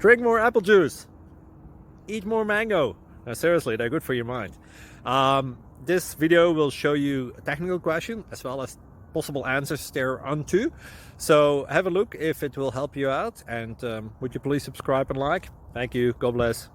Drink more apple juice. Eat more mango. No, seriously, they're good for your mind. This video will show you a technical question as well as possible answers thereunto. So have a look if it will help you out, and would you please subscribe and like? Thank you. God bless.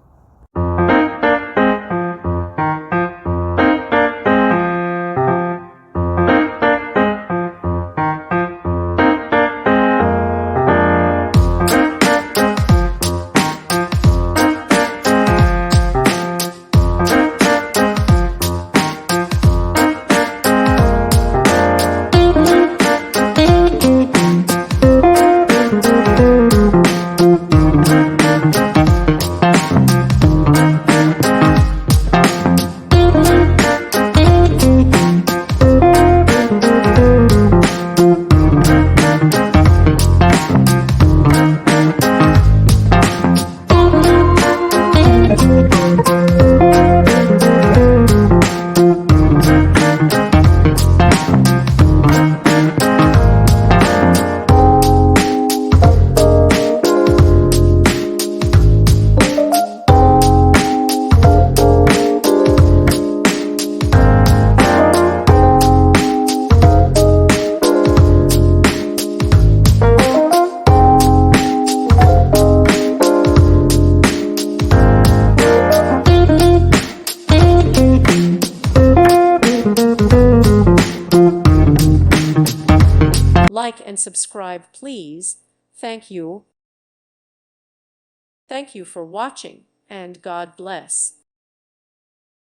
Like and subscribe, please. Thank you. Thank you for watching, and God bless.